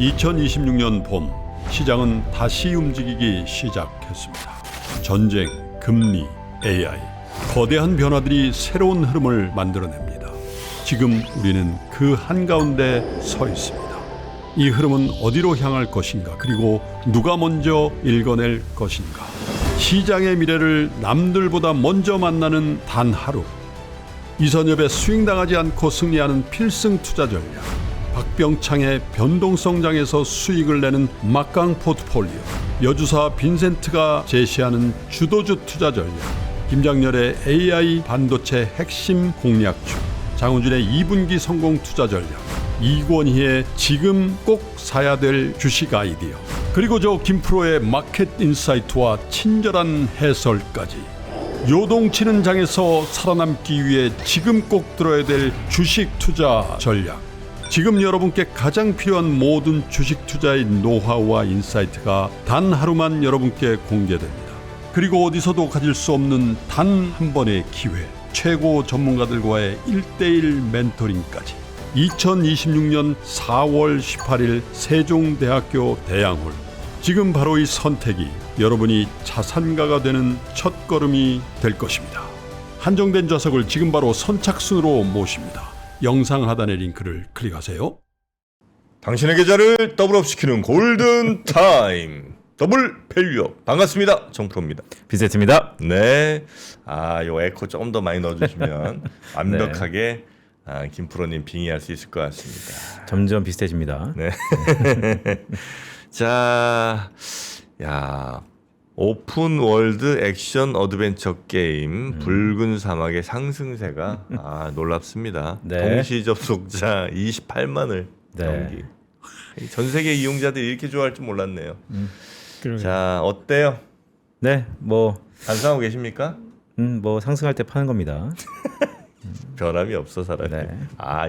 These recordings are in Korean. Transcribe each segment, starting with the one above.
2026년 봄 시장은 다시 움직이기 시작했습니다. 전쟁, 금리, AI, 거대한 변화들이 새로운 흐름을 만들어냅니다. 지금 우리는 그 한가운데 서 있습니다. 이 흐름은 어디로 향할 것인가, 그리고 누가 먼저 읽어낼 것인가. 시장의 미래를 남들보다 먼저 만나는 단 하루. 이선엽의 스윙당하지 않고 승리하는 필승 투자 전략, 박병창의 변동성장에서 수익을 내는 막강 포트폴리오, 여주사 빈센트가 제시하는 주도주 투자 전략, 김장렬의 AI 반도체 핵심 공략주, 장훈준의 2분기 성공 투자 전략, 이권희의 지금 꼭 사야 될 주식 아이디어, 그리고 저 김프로의 마켓 인사이트와 친절한 해설까지. 요동치는 장에서 살아남기 위해 지금 꼭 들어야 될 주식 투자 전략. 지금 여러분께 가장 필요한 모든 주식 투자의 노하우와 인사이트가 단 하루만 여러분께 공개됩니다. 그리고 어디서도 가질 수 없는 단 한 번의 기회, 최고 전문가들과의 1:1 멘토링까지. 2026년 4월 18일 세종대학교 대양홀. 지금 바로 이 선택이 여러분이 자산가가 되는 첫걸음이 될 것입니다. 한정된 좌석을 지금 바로 선착순으로 모십니다. 영상 하단의 링크를 클릭하세요. 당신의 계좌를 더블업시키는 골든타임 더블 밸류업. 반갑습니다. 정프로입니다. 빈센트입니다. 네. 요 에코 조금 더 많이 넣어주시면 완벽하게 김프로님 빙의할 수 있을 것 같습니다. 점점 비슷해집니다. 네. 자, 오픈 월드 액션 어드벤처 게임 붉은 사막의 상승세가 놀랍습니다. 네. 동시 접속자 28만을 넘기. 전 세계 이용자들이 이렇게 좋아할 줄 몰랐네요. 자, 어때요? 네, 뭐 반성하고 계십니까? 뭐 상승할 때 파는 겁니다. 변함이 없어 사람이. 네.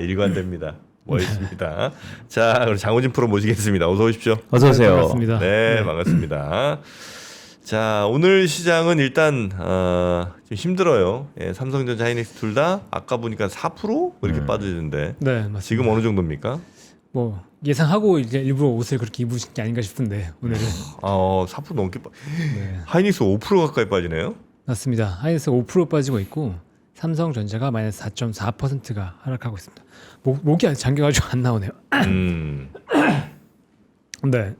일관됩니다. 멋있습니다. 자, 그럼 장호진 프로 모시겠습니다. 어서 오십시오. 어서 오세요. 반갑습니다. 네, 반갑습니다. 자, 오늘 시장은 일단 좀 힘들어요. 예, 삼성전자, 하이닉스 둘 다 아까 보니까 4% 이렇게 빠지는데 네, 맞습니다. 지금 어느 정도입니까? 뭐 예상하고 이제 일부러 옷을 그렇게 입으신 게 아닌가 싶은데 오늘은 4% 넘게 네, 하이닉스 5% 가까이 빠지네요. 맞습니다. 하이닉스 5% 빠지고 있고 삼성전자가 마이너스 4.4%가 하락하고 있습니다. 목이 잠겨가지고 안 나오네요. 네,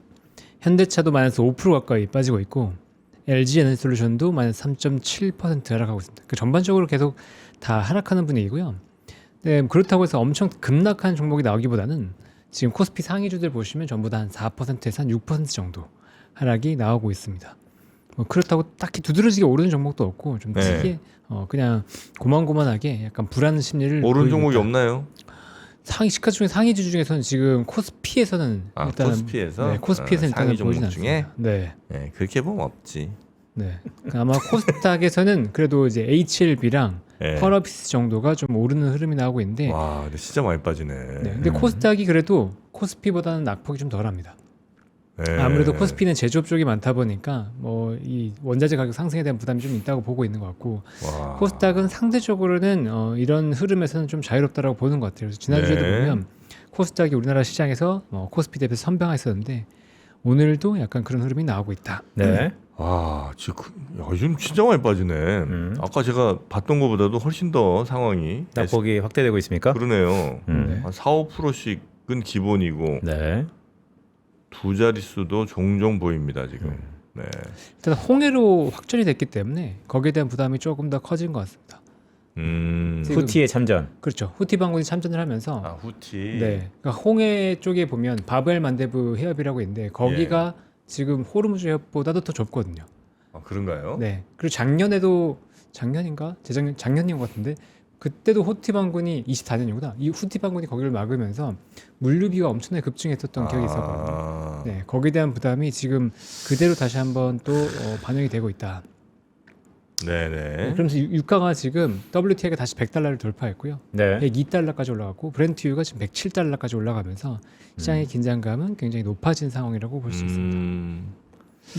현대차도 마이너스 5% 가까이 빠지고 있고 LG 에너지솔루션도 마이너스 3.7% 하락하고 있습니다. 그 전반적으로 계속 다 하락하는 분위기고요. 네, 그렇다고 해서 엄청 급락한 종목이 나오기보다는 지금 코스피 상위주들 보시면 전부 다 한 4%에서 한 6% 정도 하락이 나오고 있습니다. 뭐 그렇다고 딱히 두드러지게 오르는 종목도 없고 좀 특이해. 그냥 고만고만하게 약간 불안 심리를 오른 종목이 있다. 없나요? 시가 중에 상위주 중에서는 지금 코스피에서는 일단 코스피에서? 네, 코스피에서는 상위 일단은 보이진 종목 중에? 않습니다. 네. 네, 그렇게 보면 없지. 네. 아마 코스닥에서는 그래도 이제 HLB랑 네. 펄어피스 정도가 좀 오르는 흐름이 나오고 있는데 와, 근데 진짜 많이 빠지네. 네. 근데 코스닥이 그래도 코스피보다는 낙폭이 좀 덜합니다. 네. 아무래도 코스피는 제조업 쪽이 많다 보니까 뭐 이 원자재 가격 상승에 대한 부담이 좀 있다고 보고 있는 것 같고 와. 코스닥은 상대적으로는 이런 흐름에서는 좀 자유롭다라고 보는 것 같아요. 그래서 지난주에도 네. 보면 코스닥이 우리나라 시장에서 코스피 대비해서 선방했었는데 오늘도 약간 그런 흐름이 나오고 있다. 네. 요즘 진짜 많이 빠지네. 아까 제가 봤던 것보다도 훨씬 더 상황이 낙폭이 확대되고 있습니까? 그러네요. 음. 한 4~5%씩은 기본이고 네. 두 자릿수도 종종 보입니다 지금. 네. 일단 홍해로 확전이 됐기 때문에 거기에 대한 부담이 조금 더 커진 것 같습니다. 지금- 후티의 참전. 그렇죠. 후티 방군이 참전을 하면서 후티. 네, 그러니까 홍해 쪽에 보면 바브엘 만데브 해협이라고 있는데 거기가 지금 호르무즈 해협보다도 더 좁거든요. 그런가요? 네. 그리고 작년인가 작년인 것 같은데 그때도 후티 반군이 24년이구나. 이 후티 반군이 거기를 막으면서 물류비가 엄청나게 급증했었던 기억이 있었거든요. 네, 거기에 대한 부담이 지금 그대로 다시 한번 또 반영이 되고 있다. 네네. 그러면서 유가가 지금 WTI가 다시 $100를 돌파했고요. 네. 102달러까지 올라갔고 브렌트유가 지금 $107까지 올라가면서 시장의 긴장감은 굉장히 높아진 상황이라고 볼 수 있습니다.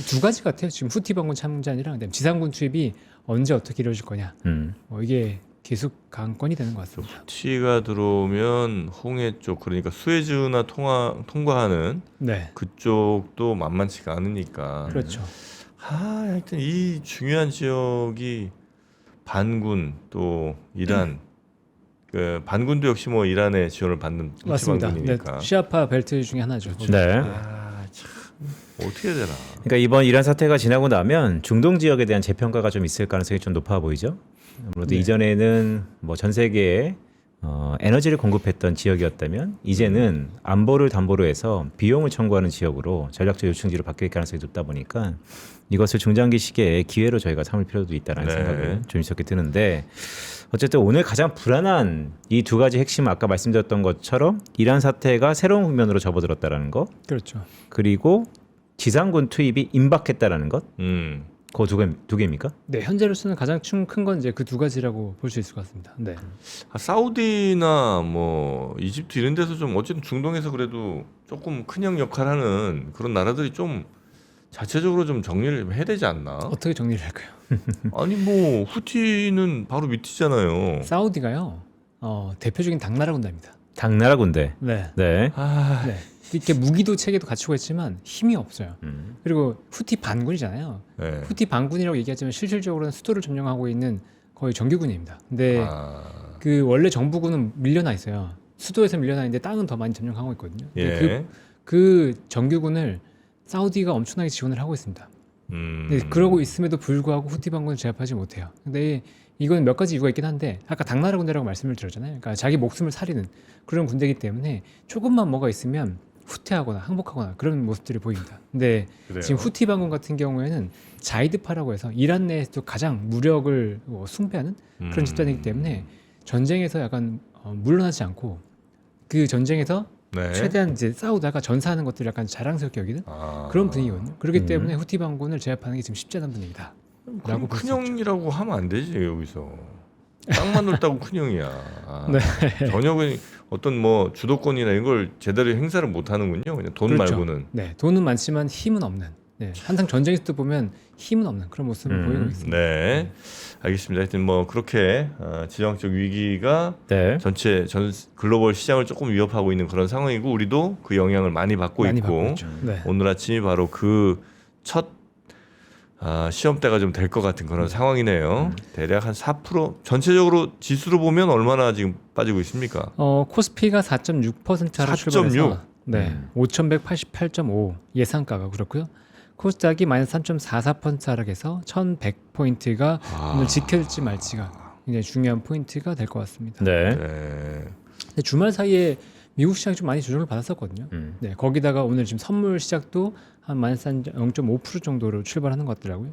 두 가지 같아요. 지금 후티 반군 참전이랑 그다음에 지상군 투입이 언제 어떻게 이루어질 거냐. 이게 계속 강권이 되는 것 같습니다. 후티가 들어오면 홍해 쪽 그러니까 수에즈나 통과하는 네, 그쪽도 만만치가 않으니까. 그렇죠. 하여튼 이 중요한 지역이 반군 또 이란 그 반군도 역시 뭐 이란의 지원을 받는 후티 맞습니다. 네, 반군이니까. 시아파 벨트 중에 하나죠. 네. 참 어떻게 해야 되나. 그러니까 이번 이란 사태가 지나고 나면 중동 지역에 대한 재평가가 좀 있을 가능성이 좀 높아 보이죠. 아무래도 네. 이전에는 뭐 전 세계에 에너지를 공급했던 지역이었다면 이제는 안보를 담보로 해서 비용을 청구하는 지역으로 전략적 요충지로 바뀔 가능성이 높다 보니까 이것을 중장기 시기에 기회로 저희가 삼을 필요도 있다는 네. 생각을 조심스럽게 드는데 어쨌든 오늘 가장 불안한 이 두 가지 핵심 아까 말씀드렸던 것처럼 이란 사태가 새로운 국면으로 접어들었다라는 것 그렇죠. 그리고 지상군 투입이 임박했다라는 것 그 두 개입니까? 네, 현재로서는 가장 큰 건 이제 그 두 가지라고 볼 수 있을 것 같습니다. 네, 사우디나 뭐 이집트 이런 데서 좀 어쨌든 중동에서 그래도 조금 큰형 역할하는 그런 나라들이 좀 자체적으로 좀 정리를 좀 해야 되지 않나? 어떻게 정리를 할까요? 아니 뭐 후티는 바로 밑이잖아요. 사우디가요, 대표적인 당나라 군대입니다. 당나라 군대. 네, 네. 아, 네. 이렇게 무기도 체계도 갖추고 있지만 힘이 없어요. 그리고 후티 반군이잖아요. 네. 후티 반군이라고 얘기하지만 실질적으로는 수도를 점령하고 있는 거의 정규군입니다. 근데 그 원래 정부군은 밀려나 있어요. 수도에서 밀려나 있는데 땅은 더 많이 점령하고 있거든요. 근데 예. 그 정규군을 사우디가 엄청나게 지원을 하고 있습니다. 근데 그러고 있음에도 불구하고 후티 반군을 제압하지 못해요. 근데 이건 몇 가지 이유가 있긴 한데 아까 당나라 군대라고 말씀을 드렸잖아요. 그러니까 자기 목숨을 살리는 그런 군대이기 때문에 조금만 뭐가 있으면 후퇴하거나 항복하거나 그런 모습들이 보입니다. 근데 그래요. 지금 후티 반군 같은 경우에는 자이드파라고 해서 이란 내에서도 가장 무력을 숭배하는 그런 집단이기 때문에 전쟁에서 약간 물러나지 않고 그 전쟁에서 네. 최대한 이제 싸우다가 전사하는 것들을 약간 자랑스럽게 여기는 그런 분위기거든요. 그렇기 때문에 후티 반군을 제압하는 게 지금 쉽지 않은 분위기다. 그럼 라고 볼수 있죠. 큰형이라고 하면 안 되지 여기서. 땅만 넓다고 큰형이야. 네. 전혀 그 어떤 뭐 주도권이나 이런 걸 제대로 행사를 못 하는군요. 그냥 돈 그렇죠. 말고는. 네, 돈은 많지만 힘은 없는. 네, 항상 전쟁에서도 보면 힘은 없는 그런 모습을 보이고 있습니다. 네, 알겠습니다. 하여튼 뭐 그렇게 지정학적 위기가 네. 전체 전 글로벌 시장을 조금 위협하고 있는 그런 상황이고 우리도 그 영향을 많이 받고 많이 있고 받고 있죠. 네. 오늘 아침이 바로 그 첫 시험대가 좀 될 것 같은 그런 상황이네요. 대략 한 4% 전체적으로 지수로 보면 얼마나 지금 빠지고 있습니까? 코스피가 4.6% 하락 4.6? 출발해서 네, 5,188.5 예상가가 그렇고요. 코스닥이 마이너스 3.44% 하락해서 1,100포인트가 오늘 지켜질지 말지가 굉장히 중요한 포인트가 될 것 같습니다. 네. 네. 근데 주말 사이에 미국 시장이 좀 많이 조정을 받았었거든요. 네, 거기다가 오늘 지금 선물 시작도 한 마이너스 0.5% 정도로 출발하는 것 같더라고요.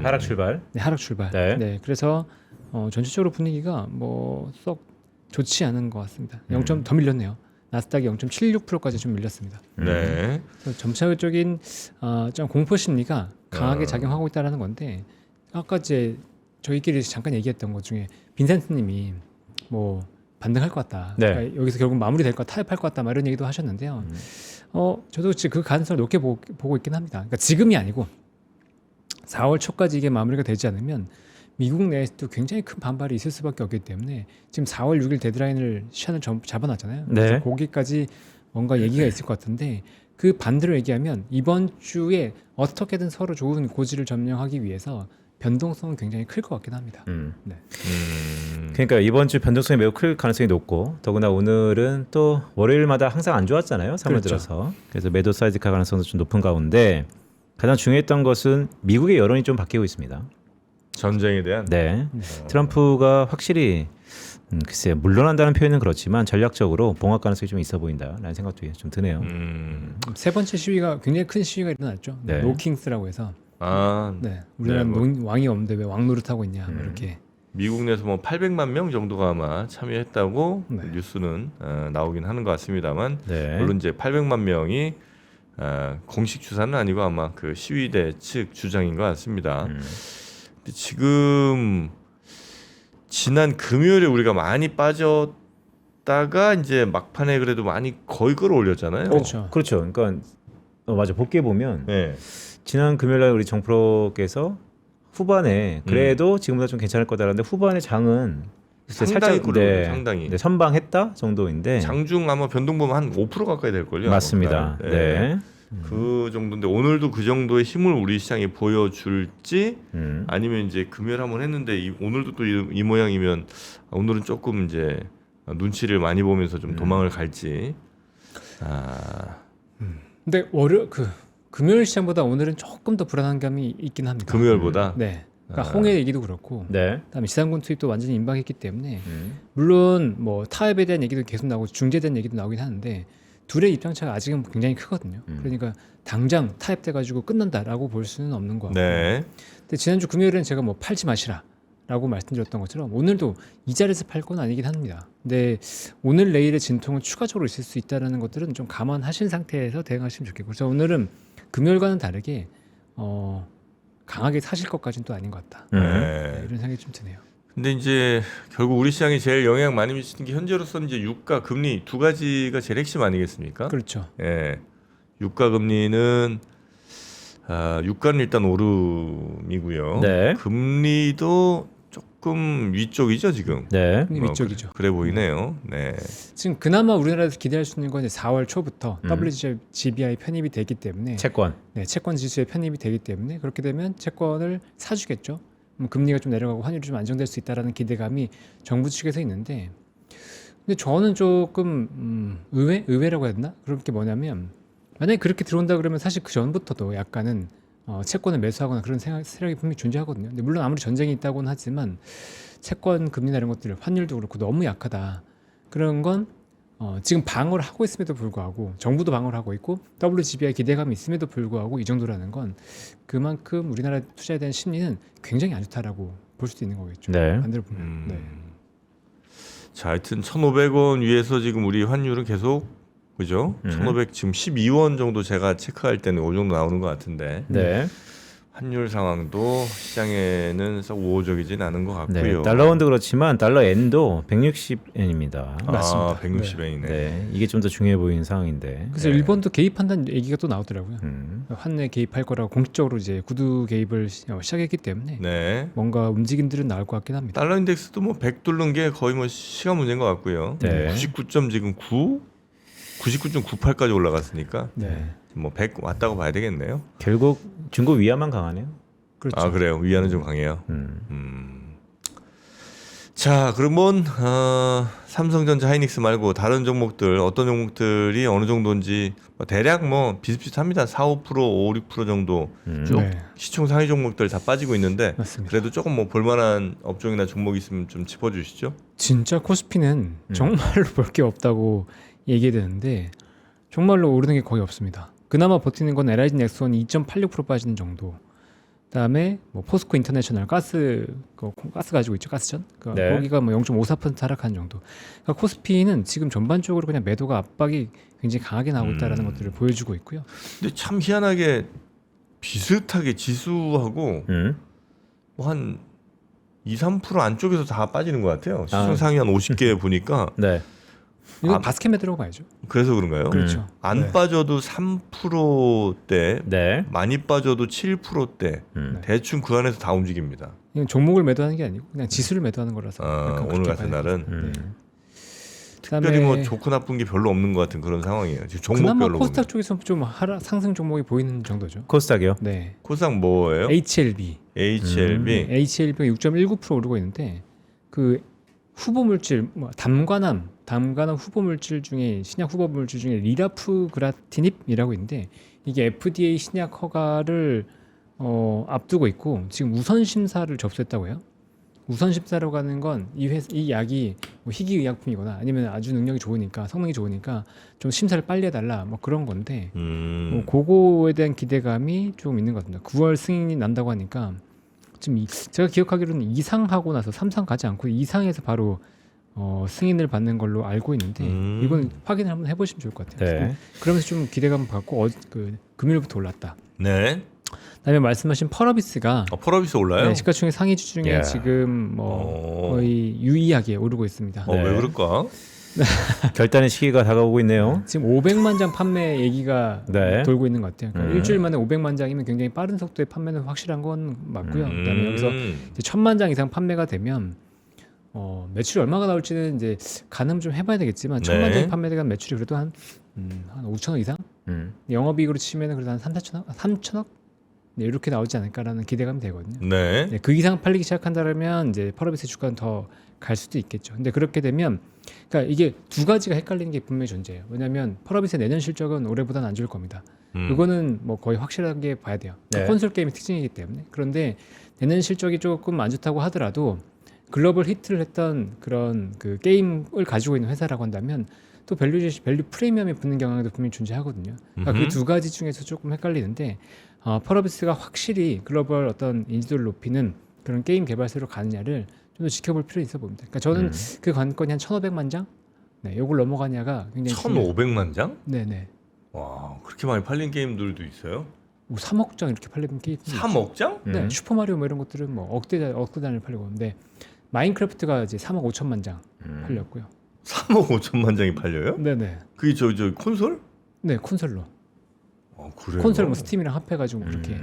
하락 출발. 네, 하락 출발. 네. 네, 그래서 전체적으로 분위기가 뭐 썩 좋지 않은 것 같습니다. 0점 더 밀렸네요. 나스닥이 0.76%까지 좀 밀렸습니다. 네. 그래서 점차적인 좀 공포 심리가 강하게 작용하고 있다는 건데 아까 이제 저희끼리 잠깐 얘기했던 것 중에 빈센트님이 뭐 반등할 것 같다. 네. 그러니까 여기서 결국 마무리될 것 같다, 타협할 것 같다, 막 이런 얘기도 하셨는데요. 저도 지금 그 가능성을 높게 보고 있긴 합니다. 그러니까 지금이 아니고 4월 초까지 이게 마무리가 되지 않으면 미국 내에서도 굉장히 큰 반발이 있을 수밖에 없기 때문에 지금 4월 6일 데드라인을 시한을 잡아놨잖아요. 네. 그래서 거기까지 뭔가 얘기가 있을 것 같은데 그 반대로 얘기하면 이번 주에 어떻게든 서로 좋은 고지를 점령하기 위해서 변동성은 굉장히 클 것 같긴 합니다. 네. 그러니까 이번 주 변동성이 매우 클 가능성이 높고 더구나 오늘은 또 월요일마다 항상 안 좋았잖아요. 3월 그렇죠. 들어서. 그래서 매도 사이드카 가능성도 좀 높은 가운데 가장 중요했던 것은 미국의 여론이 좀 바뀌고 있습니다. 전쟁에 대한. 네. 트럼프가 확실히 글쎄요. 물러난다는 표현은 그렇지만 전략적으로 봉합 가능성이 좀 있어 보인다라는 생각도 좀 드네요. 세 번째 시위가 굉장히 큰 시위가 일어났죠. 네. 노킹스라고 해서 네, 우리나라는 왕이 없는데 왜 왕 노릇하고 있냐 뭐 이렇게. 미국 내에서 뭐 800만 명 정도가 아마 참여했다고 네. 뉴스는 나오긴 하는 것 같습니다만 네. 물론 이제 800만 명이 공식 주사는 아니고 아마 그 시위대 측 주장인 것 같습니다. 근데 지금 지난 금요일에 우리가 많이 빠졌다가 이제 막판에 그래도 많이 거의 끌어올렸잖아요. 그렇죠. 그렇죠. 그러니까 맞아. 복귀해 보면 네. 지난 금요일날 우리 정프로께서 후반에 그래도 지금보다 좀 괜찮을 거다라는데 후반에 장은 상당히 살짝 그래요. 상당히. 네, 선방했다 정도인데 장중 아마 변동 보면 한 5% 가까이 될 걸요. 맞습니다. 네. 그 정도인데 오늘도 그 정도의 힘을 우리 시장이 보여줄지 아니면 이제 금요일 한번 했는데 오늘도 또 이 모양이면 오늘은 조금 이제 눈치를 많이 보면서 좀 도망을 갈지. 근데 금요일 시장보다 오늘은 조금 더 불안한 감이 있긴 합니다. 금요일보다. 네. 그러니까 홍해 얘기도 그렇고, 네. 그다음에 지상군 투입도 완전히 임박했기 때문에 물론 뭐 타협에 대한 얘기도 계속 나오고 중재에 대한 얘기도 나오긴 하는데 둘의 입장차가 아직은 굉장히 크거든요. 그러니까 당장 타협돼 가지고 끝난다라고 볼 수는 없는 거 같고. 네. 근데 지난주 금요일은 제가 뭐 팔지 마시라라고 말씀드렸던 것처럼 오늘도 이 자리에서 팔 건 아니긴 합니다. 근데 오늘 내일의 진통은 추가적으로 있을 수 있다는 것들은 좀 감안하신 상태에서 대응하시면 좋겠고, 그래서 오늘은 금요일과는 다르게 강하게 사실 것까지는 또 아닌 것 같다. 네. 이런 생각이 좀 드네요. 근데 이제 결국 우리 시장이 제일 영향 많이 미치는 게 현재로서는 이제 유가, 금리 두 가지가 제일 핵심 아니겠습니까? 그렇죠. 예. 유가 금리는 유가는 일단 오름이고요. 네. 금리도 조금 위쪽이죠 지금. 네. 금리 위쪽이죠. 그래 보이네요. 네. 지금 그나마 우리나라에서 기대할 수 있는 건 이제 4월 초부터 WGBI 편입이 되기 때문에 채권. 네, 채권 지수에 편입이 되기 때문에 그렇게 되면 채권을 사주겠죠. 금리가 좀 내려가고 환율이 좀 안정될 수 있다라는 기대감이 정부 측에서 있는데, 근데 저는 조금 의외라고 해야 되나? 그런 게 뭐냐면 만약에 그렇게 들어온다 그러면 사실 그 전부터도 약간은 채권을 매수하거나 그런 세력이 분명히 존재하거든요. 근데 물론 아무리 전쟁이 있다고는 하지만 채권 금리나 이런 것들 환율도 그렇고 너무 약하다. 그런 건 지금 방어를 하고 있음에도 불구하고 정부도 방어를 하고 있고 WGBI 기대감이 있음에도 불구하고 이 정도라는 건 그만큼 우리나라 투자에 대한 심리는 굉장히 안 좋다라고 볼 수도 있는 거겠죠. 네. 반대로 보면. 네. 자, 하여튼 1,500원 위에서 지금 우리 환율은 계속 그죠? 1,500 지금 12원 정도 제가 체크할 때는 이 정도 나오는 것 같은데 네. 환율 상황도 시장에는 썩 우호적이진 않은 것 네. 같고요. 달러원도 그렇지만 달러 엔도 160엔입니다. 맞습니다. 160엔이네. 네. 이게 좀 더 중요해 보이는 상황인데. 그래서 네. 일본도 개입한다는 얘기가 또 나오더라고요. 환내 개입할 거라고 공식적으로 이제 구두 개입을 시작했기 때문에 네. 뭔가 움직임들은 나올 것 같긴 합니다. 달러 인덱스도 뭐 100 뚫는 게 거의 뭐 시간 문제인 것 같고요. 네. 99점 지금 99.98까지 올라갔으니까 네. 뭐 100 왔다고 봐야 되겠네요. 결국 중국 위안만 강하네요. 그렇죠. 아 그래요. 위안은 좀 강해요. 자 그러면 삼성전자, 하이닉스 말고 다른 종목들 어떤 종목들이 어느 정도인지 대략 뭐 비슷비슷합니다. 4, 5%, 5, 6% 정도 쭉 네. 시총 상위 종목들 다 빠지고 있는데 맞습니다. 그래도 조금 뭐 볼만한 업종이나 종목 있으면 좀 짚어주시죠. 진짜 코스피는 정말로 볼 게 없다고 얘기되는데 정말로 오르는 게 거의 없습니다. 그나마 버티는 건 LIG 넥스원이 2.86% 빠지는 정도. 그다음에 뭐 포스코 인터내셔널 가스 가지고 있죠, 가스전. 네. 거기가 뭐 0.54% 하락한 정도. 그러니까 코스피는 지금 전반적으로 그냥 매도가 압박이 굉장히 강하게 나오고 있다라는 것들을 보여주고 있고요. 근데 참 희한하게 비슷하게 지수하고 뭐 한 2, 3% 안쪽에서 다 빠지는 것 같아요. 시총 상위 한 50개 보니까 네. 이거 바스켓 매도라고 봐야죠. 그래서 그런가요? 그렇죠. 안 네. 빠져도 3%대, 네. 많이 빠져도 7%대, 대충 그 안에서 다 움직입니다. 이건 종목을 매도하는 게 아니고 그냥 지수를 매도하는 거라서. 약간 오늘 그렇게 같은 봐야 날은 돼요. 특별히 그다음에 뭐 좋고 나쁜 게 별로 없는 것 같은 그런 상황이에요. 지금 그나마 종목별로 코스닥 보면. 쪽에서 좀 상승 종목이 보이는 정도죠. 코스닥이요. 네. 코스닥 뭐예요? HLB. HLB. HLB가 6.19% 오르고 있는데 그 후보 물질 담관함 후보 물질 중에 신약 후보 물질 중에 리라프그라티닙이라고 있는데 이게 FDA 신약 허가를 앞두고 있고 지금 우선 심사를 접수했다고 해요. 우선 심사라고 하는 건 이 약이 뭐 희귀 의약품이거나 아니면 아주 능력이 좋으니까 성능이 좋으니까 좀 심사를 빨리 해달라 뭐 그런 건데 뭐 그거에 대한 기대감이 조금 있는 것 같습니다. 9월 승인이 난다고 하니까 지금 제가 기억하기로는 2상 하고 나서 3상 가지 않고 2상에서 바로 승인을 받는 걸로 알고 있는데 이건 확인을 한번 해보시면 좋을 것 같아요. 네. 그러면서 좀 기대감 갖고 금요일부터 올랐다. 네. 그다음에 말씀하신 펄어비스가 펄어비스 올라요? 네, 시가총액 상위주 중에 야. 지금 뭐 거의 유의하게 오르고 있습니다. 네. 왜 그럴까? 결단의 시기가 다가오고 있네요. 지금 500만 장 판매 얘기가 네. 돌고 있는 것 같아요. 그러니까 일주일 만에 500만 장이면 굉장히 빠른 속도의 판매는 확실한 건 맞고요. 그다음에 여기서 이제 1000만 장 이상 판매가 되면 매출이 얼마가 나올지는 이제 가늠 좀 해봐야 되겠지만 네. 1,000만 장이 판매된 매출이 그래도 한 5천억 이상? 영업이익으로 치면은 그래도 한 3,4천억? 네, 이렇게 나오지 않을까라는 기대감이 되거든요. 네. 네, 그 이상 팔리기 시작한다면 이제 펄어비스의 주가는 더 갈 수도 있겠죠. 근데 그렇게 되면 그러니까 이게 두 가지가 헷갈리는 게 분명히 존재해요. 왜냐하면 펄어비스의 내년 실적은 올해보다는 안 좋을 겁니다. 그거는 뭐 거의 확실하게 봐야 돼요. 네. 콘솔 게임의 특징이기 때문에. 그런데 내년 실적이 조금 안 좋다고 하더라도 글로벌 히트를 했던 그런 그 게임을 가지고 있는 회사라고 한다면 또 밸류 프리미엄이 붙는 경향도 분명히 존재하거든요. 그러니까 그 두 가지 중에서 조금 헷갈리는데 펄어비스가 확실히 글로벌 어떤 인지도를 높이는 그런 게임 개발사로 가느냐를 좀 더 지켜볼 필요 있어 봅니다. 그러니까 저는 그 관건이 한 1,500만 장, 네, 요걸 넘어가냐가 굉장히 1,500만 장? 네네. 와, 그렇게 많이 팔린 게임들도 있어요? 뭐 3억 장 이렇게 팔리는 게임. 3억 장? 네, 슈퍼 마리오 뭐 이런 것들은 뭐 억대 단위를 팔리고 있는데 마인크래프트가 이제 3억 5천만 장 팔렸고요. 3억 5천만 장이 팔려요? 네네. 그게 저 콘솔? 네, 콘솔로. 그래요? 콘솔 뭐 스팀이랑 합해가지고 그렇게.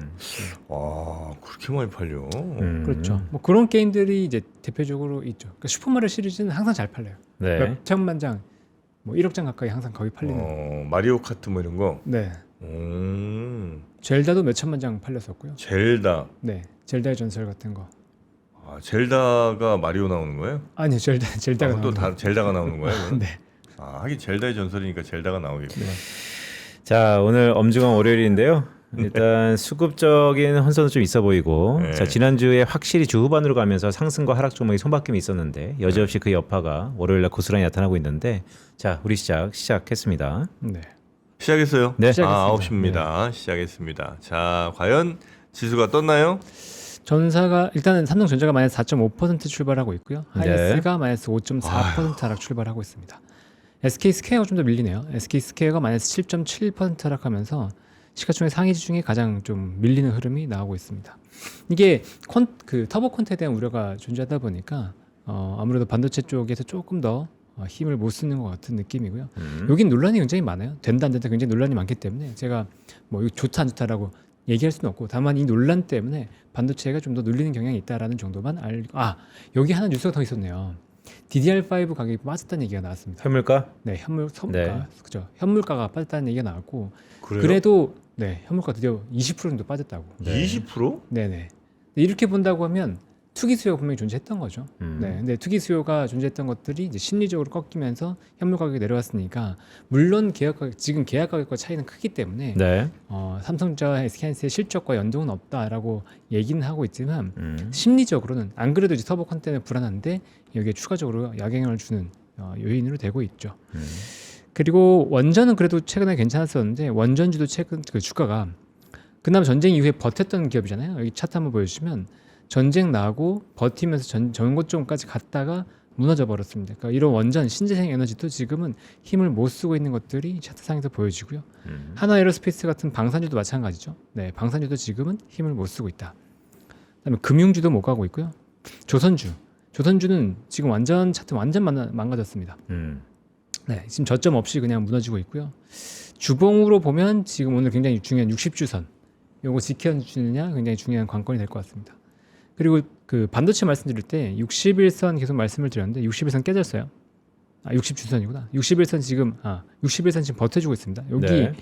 와, 그렇게 많이 팔려. 그렇죠. 뭐 그런 게임들이 이제 대표적으로 있죠. 그러니까 슈퍼마리오 시리즈는 항상 잘 팔려요. 네. 몇 천만 장, 뭐 1억 장 가까이 항상 거의 팔리는. 마리오 카트 뭐 이런 거. 네. 젤다도 몇 천만 장 팔렸었고요. 젤다. 네, 젤다의 전설 같은 거. 젤다가 마리오 나오는 거예요? 아니요, 젤다가 또 다 젤다가 나오는 거예요? 그건? 네. 하긴 젤다의 전설이니까 젤다가 나오겠구나. 자, 오늘 엄중한 월요일인데요. 일단 수급적인 혼선은 좀 있어 보이고, 네. 자, 지난주에 확실히 주 후반으로 가면서 상승과 하락 종목이 손바뀜이 있었는데 여지없이 그 여파가 월요일날 고스란히 나타나고 있는데, 자, 우리 시작했습니다. 네. 시작했어요? 네. 시작했습니다. 9시입니다. 시작했습니다. 자, 과연 지수가 떴나요? 전사가 일단은 삼성전자가 마이너스 4.5% 출발하고 있고요. 네. 하이닉스가 마이너스 5.4% 하락 출발하고 있습니다. SK스퀘어가 좀 더 밀리네요. SK스퀘어가 마이너스 7.7% 하락하면서 시가총액 상위주 중에 가장 좀 밀리는 흐름이 나오고 있습니다. 이게 그 터보 콘트에 대한 우려가 존재하다 보니까 아무래도 반도체 쪽에서 조금 더 힘을 못 쓰는 것 같은 느낌이고요. 여긴 논란이 굉장히 많아요. 된다 안 된다 굉장히 논란이 많기 때문에 제가 뭐 이거 좋다 안 좋다라고 얘기할 수는 없고, 다만 이 논란 때문에 반도체가 좀 더 눌리는 경향이 있다라는 정도만 알고, 여기 하나 뉴스가 더 있었네요. DDR5 가격이 빠졌다는 얘기가 나왔습니다. 현물가? 네, 네. 그죠. 현물가가 빠졌다는 얘기가 나왔고, 그래요? 그래도 네, 현물가 드디어 20% 정도 빠졌다고. 네. 20%? 네네. 이렇게 본다고 하면 투기 수요가 분명히 존재했던 거죠. 네, 근데 투기 수요가 존재했던 것들이 이제 심리적으로 꺾이면서 현물 가격이 내려왔으니까, 물론 지금 계약 가격과 차이는 크기 때문에 네. 삼성전자, SK하이닉스의 실적과 연동은 없다라고 얘기는 하고 있지만 심리적으로는 안 그래도 이제 터보 콘텐츠는 불안한데 여기에 추가적으로 약영향을 주는 요인으로 되고 있죠. 그리고 원전은 그래도 최근에 괜찮았었는데 원전주도 최근 그 주가가 그나마 전쟁 이후에 버텼던 기업이잖아요. 여기 차트 한번 보여주시면 전쟁 나고 버티면서 전고점까지 갔다가 무너져 버렸습니다. 그러니까 이런 원전, 신재생 에너지도 지금은 힘을 못 쓰고 있는 것들이 차트상에서 보여지고요. 하나에어로스페이스 같은 방산주도 마찬가지죠. 네, 방산주도 지금은 힘을 못 쓰고 있다. 그다음에 금융주도 못 가고 있고요. 조선주는 지금 차트 완전 망가졌습니다. 네, 지금 저점 없이 그냥 무너지고 있고요. 주봉으로 보면 지금 오늘 굉장히 중요한 60주선, 요거 지켜주느냐 굉장히 중요한 관건이 될 것 같습니다. 그리고 그 반도체 말씀드릴 때 61선 계속 말씀을 드렸는데 61선 깨졌어요. 60주선이구나. 61선 지금 61선 지금 버텨주고 있습니다. 여기 네.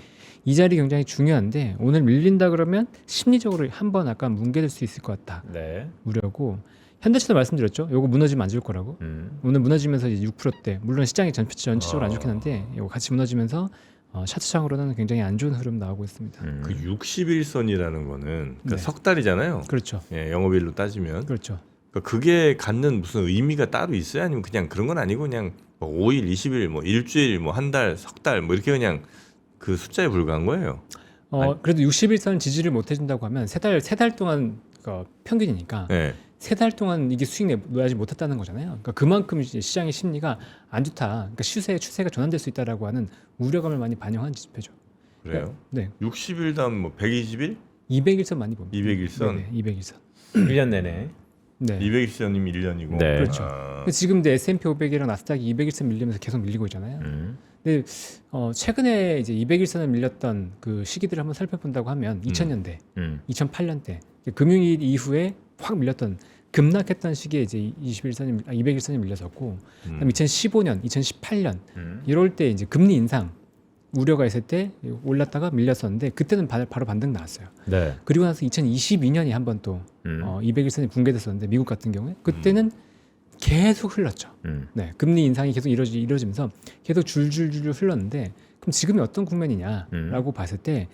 이 자리 굉장히 중요한데 오늘 밀린다 그러면 심리적으로 한번 약간 뭉개질 수 있을 것 같다. 네. 우려고. 현대차도 말씀드렸죠. 요거 무너지면 안 좋을 거라고. 오늘 무너지면서 이제 6%대. 물론 시장이 전체적으로 안 좋긴 한데 요거 같이 무너지면서 차트상으로는 굉장히 안 좋은 흐름 나오고 있습니다. 그 61선이라는 거는 그러니까 네. 석 달이잖아요. 그렇죠. 예, 영업일로 따지면. 그렇죠. 그러니까 그게 갖는 무슨 의미가 따로 있어요? 아니면 그냥 그런 건 아니고 그냥 뭐 5일, 20일, 뭐 일주일, 뭐 한 달, 석 달 뭐 이렇게 그냥 그 숫자에 불과한 거예요. 그래도 61선 지지를 못 해준다고 하면 세 달 동안 평균이니까 네. 세 달 동안 이게 수익 내지 못했다는 거잖아요. 그러니까 그만큼 이제 시장의 심리가 안 좋다. 그러니까 추세가 전환될 수 있다라고 하는 우려감을 많이 반영한 지표죠. 그래요? 네, 60일 다음 뭐 120일? 200일선 많이 봅니다. 200일선? 네, 200일선. 1년 내내. 네. 200일선이면 1년이고. 네. 그렇죠. 지금 이제 S&P 500이랑 나스닥이 200일선 밀리면서 계속 밀리고 있잖아요. 근데 최근에 이제 200일선을 밀렸던 그 시기들을 한번 살펴본다고 하면 2000년대, 2008년대 금융위기 이후에 확 밀렸던 급락했던 시기에 이제 200일선이 밀려섰고 그다음 2015년, 2018년 이럴 때 이제 금리 인상 우려가 있을 때 올랐다가 밀렸었는데 그때는 바로 반등 나왔어요. 네. 그리고 나서 2022년이 한 번 또 200일선이 붕괴됐었는데 미국 같은 경우에 그때는 계속 흘렀죠. 네, 금리 인상이 계속 이루어지면서 계속 줄줄줄 흘렀는데 그럼 지금이 어떤 국면이냐라고 봤을 때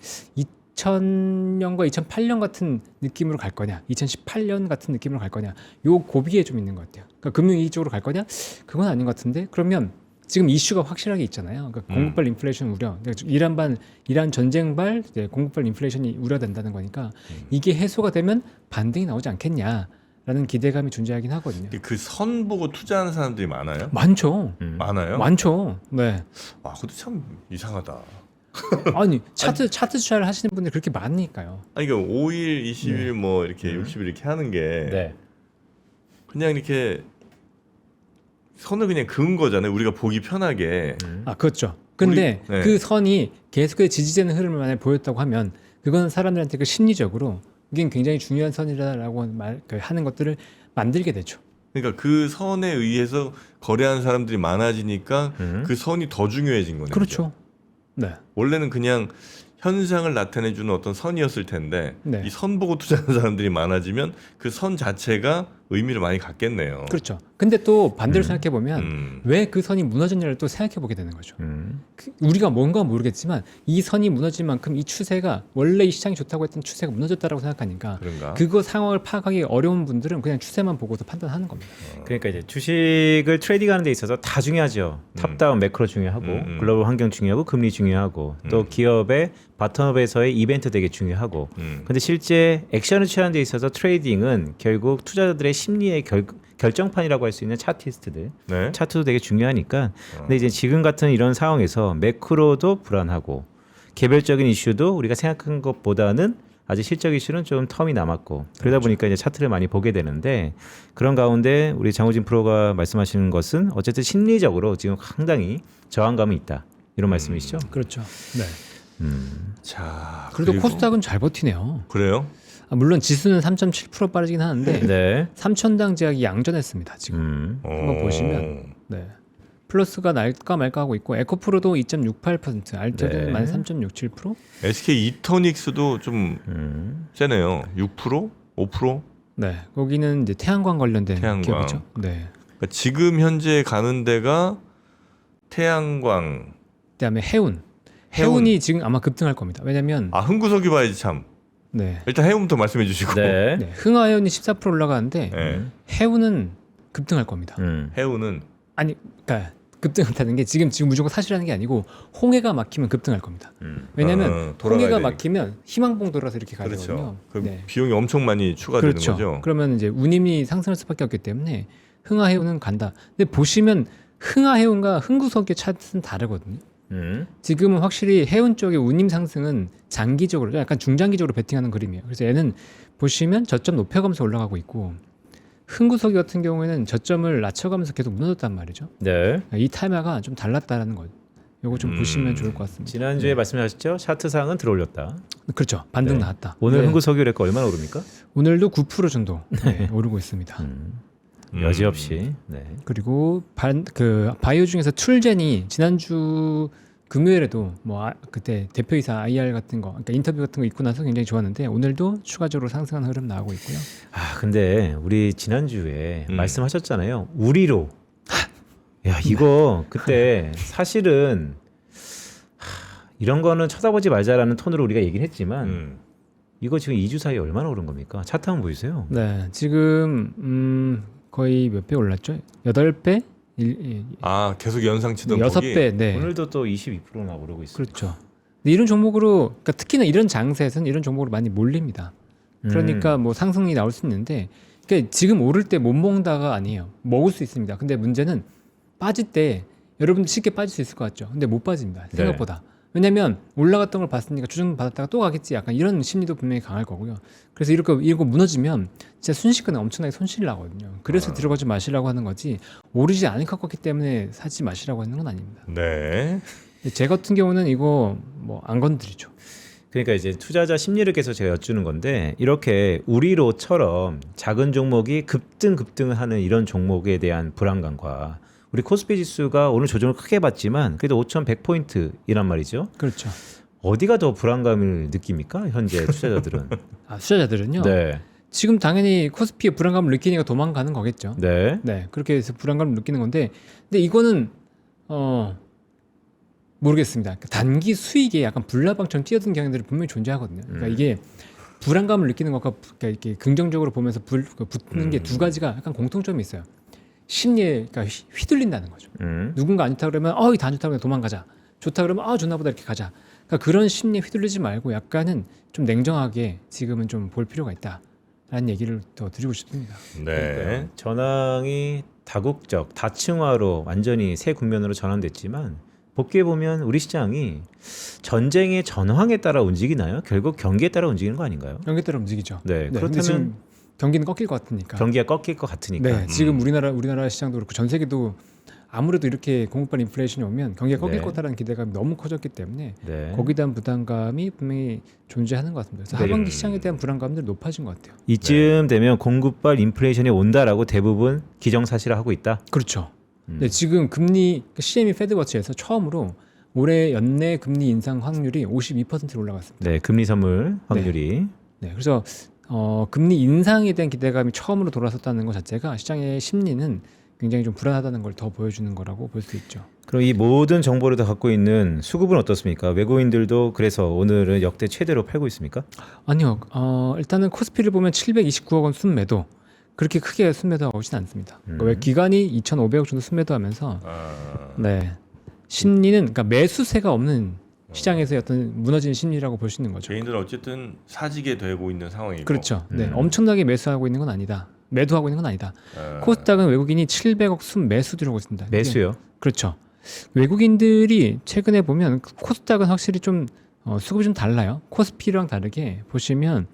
2000년과 2008년 같은 느낌으로 갈 거냐, 2018년 같은 느낌으로 갈 거냐, 요 고비에 좀 있는 것 같아요. 그러니까 금융위기 쪽으로 갈 거냐, 그건 아닌 것 같은데 그러면 지금 이슈가 확실하게 있잖아요. 그러니까 공급발 인플레이션 우려, 그러니까 이란 전쟁발 공급발 인플레이션이 우려된다는 거니까 이게 해소가 되면 반등이 나오지 않겠냐라는 기대감이 존재하긴 하거든요. 그 선 보고 투자하는 사람들이 많아요? 많죠. 많아요? 많죠. 네. 와, 그것도 참 이상하다. 아니 차트 투자를 하시는 분들 그렇게 많으니까요. 아니 그러니까 5일, 20일 뭐 이렇게 60일 이렇게 하는 게 네. 그냥 이렇게 선을 그냥 그은 거잖아요. 우리가 보기 편하게. 아 그렇죠. 근데 우리- 네. 그 선이 계속해서 지지되는 흐름을 만약에 보였다고 하면 그건 사람들한테 그 심리적으로 이게 굉장히 중요한 선이라고 하는 것들을 만들게 되죠. 그러니까 그 선에 의해서 거래하는 사람들이 많아지니까 그 선이 더 중요해진 거네요. 그렇죠. 네. 원래는 그냥 현상을 나타내주는 어떤 선이었을 텐데 네. 이 선 보고 투자하는 사람들이 많아지면 그 선 자체가 의미를 많이 갖겠네요. 그렇죠. 근데 또 반대로 생각해 보면 왜 그 선이 무너졌냐를 또 생각해 보게 되는 거죠. 우리가 뭔가 모르겠지만 이 선이 무너질 만큼 이 추세가 원래 이 시장이 좋다고 했던 추세가 무너졌다라고 생각하니까 그런가? 그거 상황을 파악하기 어려운 분들은 그냥 추세만 보고도 판단하는 겁니다. 그러니까 이제 주식을 트레이딩하는 데 있어서 다 중요하죠. 탑다운 매크로 중요하고 글로벌 환경 중요하고 금리 중요하고 또 기업의 바텀업에서의 이벤트 되게 중요하고 근데 실제 액션을 취하는 데 있어서 트레이딩은 결국 투자자들의 심리의 결정판이라고 할 수 있는 차티스트들 네. 차트도 되게 중요하니까 근데 이제 지금 같은 이런 상황에서 매크로도 불안하고 개별적인 이슈도 우리가 생각한 것보다는 아직 실적 이슈는 좀 텀이 남았고 그러다 보니까 이제 차트를 많이 보게 되는데 그런 가운데 우리 장우진 프로가 말씀하시는 것은 어쨌든 심리적으로 지금 상당히 저항감이 있다 이런 말씀이시죠? 그렇죠. 네. 자, 그래도 그리고- 코스닥은 잘 버티네요. 그래요? 물론 지수는 3.7% 빠르긴 하는데 네. 3천당 제약이 양전했습니다. 지금 한번 보시면 네. 플러스가 날까 말까 하고 있고 에코프로도 2.68%, 알트는 네. 3.67%. SK 이터닉스도 좀 세네요. 6%? 5%? 네, 거기는 이제 태양광 관련된 태양광. 기업이죠. 네. 그러니까 지금 현재 가는 데가 태양광. 그다음에 해운이 지금 아마 급등할 겁니다. 왜냐면 아, 흥구석유 봐야지 참. 네. 일단 해운부터 말씀해 주시고. 네. 네, 흥하해운이 14% 올라가는데 네. 해운은 급등할 겁니다. 해운은 아니, 그러니까 급등한다는 게 지금 무조건 사실이라는 게 아니고 홍해가 막히면 급등할 겁니다. 왜냐하면 돌아가야 홍해가 되니까. 막히면 희망봉 돌아서 이렇게 가야 그렇죠. 되거든요. 그 네. 비용이 엄청 많이 추가되는 그렇죠. 거죠. 그러면 이제 운임이 상승할 수밖에 없기 때문에 흥하해운은 간다. 근데 보시면 흥하해운과 흥구석유 차트는 다르거든요. 지금은 확실히 해운 쪽의 운임 상승은 장기적으로 약간 중장기적으로 베팅하는 그림이에요. 그래서 얘는 보시면 저점 높여가면서 올라가고 있고 흥구석유 같은 경우에는 저점을 낮춰가면서 계속 무너졌단 말이죠. 네. 이 타이머가 좀 달랐다라는 거예요. 요거 좀 보시면 좋을 것 같습니다. 지난주에 말씀하셨죠? 차트상은 들어올렸다. 그렇죠. 반등 네. 나왔다. 오늘 네. 흥구석유래가 얼마나 오릅니까? 오늘도 9% 정도 네, 오르고 있습니다. 여지없이. 네. 그리고 바이오 중에서 툴젠이 지난주 금요일에도 그때 대표이사 IR 같은 거, 그러니까 인터뷰 같은 거 있고 나서 굉장히 좋았는데 오늘도 추가적으로 상승하는 흐름 나오고 있고요. 아 근데 우리 지난주에 말씀하셨잖아요. 우리로. 야 이거 그때 사실은 이런 거는 쳐다보지 말자라는 톤으로 우리가 얘기를 했지만 이거 지금 2주 사이에 얼마나 오른 겁니까? 차트 한번 보여주세요. 네, 지금 거의 몇 배 올랐죠? 8배? 아, 계속 연상치던 거기. 6배. 네. 오늘도 또 22%나 오르고 있어요. 그렇죠. 근데 이런 종목으로, 그러니까 특히나 이런 장세에서는 이런 종목으로 많이 몰립니다. 그러니까 뭐 상승이 나올 수 있는데, 그러니까 지금 오를 때 못 먹다가 아니에요. 먹을 수 있습니다. 근데 문제는 빠질 때 여러분들 쉽게 빠질 수 있을 것 같죠. 근데 못 빠집니다. 생각보다. 왜냐면 올라갔던 걸 봤으니까 주중 받았다가 또 가겠지. 약간 이런 심리도 분명히 강할 거고요. 그래서 이렇게 무너지면 진짜 순식간에 엄청나게 손실이 나거든요. 그래서 들어가지 마시라고 하는 거지 오르지 않을 것 같기 때문에 사지 마시라고 하는 건 아닙니다. 네. 제 같은 경우는 이거 뭐 안 건드리죠. 그러니까 이제 투자자 심리를 계속 제가 여쭈는 건데 이렇게 우리로처럼 작은 종목이 급등하는 이런 종목에 대한 불안감과 우리 코스피 지수가 오늘 조정을 크게 받지만 그래도 5,100포인트이란 말이죠. 그렇죠. 어디가 더 불안감을 느낍니까? 현재 투자자들은. 투자자들은요. 네. 지금 당연히 코스피에 불안감을 느끼니까 도망가는 거겠죠. 네. 네, 그렇게 해서 불안감을 느끼는 건데, 근데 이거는 모르겠습니다. 그러니까 단기 수익에 약간 불나방처럼 뛰어든 경향들이 분명히 존재하거든요. 그러니까 이게 불안감을 느끼는 것과 그러니까 이렇게 긍정적으로 보면서 붙는 게 두 가지가 약간 공통점이 있어요. 심리에 그러니까 휘둘린다는 거죠. 누군가 안 좋다 그러면 이거 안 좋다 그러면 도망가자. 좋다 그러면 좋나 보다 이렇게 가자. 그러니까 그런 심리에 휘둘리지 말고 약간은 좀 냉정하게 지금은 좀 볼 필요가 있다라는 얘기를 더 드리고 싶습니다. 네. 전황이 다국적, 다층화로 완전히 새 국면으로 전환됐지만 복귀해 보면 우리 시장이 전쟁의 전황에 따라 움직이나요? 결국 경기에 따라 움직이는 거 아닌가요? 경기에 따라 움직이죠. 네. 근데 그렇다면 지금 경기는 꺾일 것 같으니까. 경기가 꺾일 것 같으니까. 네, 지금 우리나라 시장도 그렇고 전 세계도 아무래도 이렇게 공급반 인플레이션이 오면 경기가 꺾일 네. 거다라는 기대감이 너무 커졌기 때문에 네. 거기에 대한 부담감이 분명히 존재하는 것 같습니다. 그래서 네. 하반기 시장에 대한 불안감들이 높아진 것 같아요. 이쯤 되면 공급발 인플레이션이 온다라고 대부분 기정사실화하고 있다. 그렇죠. 네, 지금 금리 CME 패드워치에서 처음으로 올해 연내 금리 인상 확률이 52%로 올라갔습니다. 네, 금리 선물 확률이. 네, 그래서 금리 인상에 대한 기대감이 처음으로 돌아섰다는 것 자체가 시장의 심리는 굉장히 좀 불안하다는 걸 더 보여주는 거라고 볼 수 있죠. 그럼 이 모든 정보를 다 갖고 있는 수급은 어떻습니까? 외국인들도 그래서 오늘은 역대 최대로 팔고 있습니까? 아니요. 일단은 코스피를 보면 729억 원 순매도 그렇게 크게 순매도가 오진 않습니다. 왜 기관이 2,500억 정도 순매도하면서 네 심리는 그러니까 매수세가 없는 시장에서의 어떤 무너지는 심리라고 볼 수 있는 거죠. 개인들은 어쨌든 사지게 되고 있는 상황이고. 그렇죠. 네, 엄청나게 매수하고 있는 건 아니다. 매도하고 있는 건 아니다. 아, 코스닥은 외국인이 700억 순매수 들어오고 있습니다. 이게- 매수요. 그렇죠. 외국인들이 최근에 보면 코스닥은 확실히 좀 수급이 좀 달라요. 코스피랑 다르게 보시면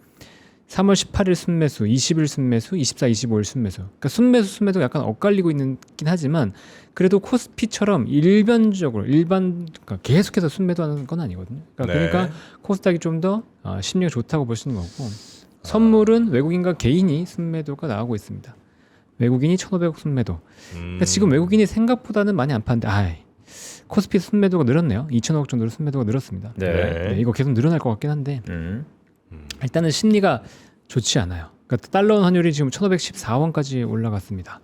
3월 18일 순매수, 20일 순매수, 24, 25일 순매수. 그러니까 순매도 약간 엇갈리고 있긴 하지만 그래도 코스피처럼 그러니까 계속해서 순매도하는 건 아니거든요. 그러니까, 네. 그러니까 코스닥이 좀 더 심리가 좋다고 보시는 거고 선물은 외국인과 개인이 순매도가 나오고 있습니다. 외국인이 1,500억 순매도. 그러니까 지금 외국인이 생각보다는 많이 안 파는데 코스피 순매도가 늘었네요. 2,000억 정도로 순매도가 늘었습니다. 네. 네, 이거 계속 늘어날 것 같긴 한데 일단은 심리가 좋지 않아요. 그러니까 달러 환율이 지금 1,514원까지 올라갔습니다.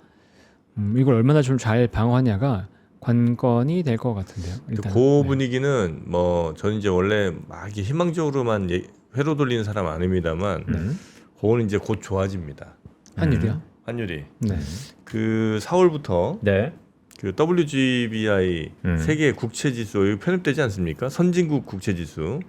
이걸 얼마나 좀 잘 방어하냐가 관건이 될 것 같은데요. 일단 그 분위기는 뭐 저는 이제 원래 막 이렇게 희망적으로만 회로 돌리는 사람 아닙니다만 그거는 이제 곧 좋아집니다. 환율이요. 환율이 네. 그 4월부터 네. 그 WGBI 세계 국채 지수 여기 편입되지 않습니까? 선진국 국채 지수.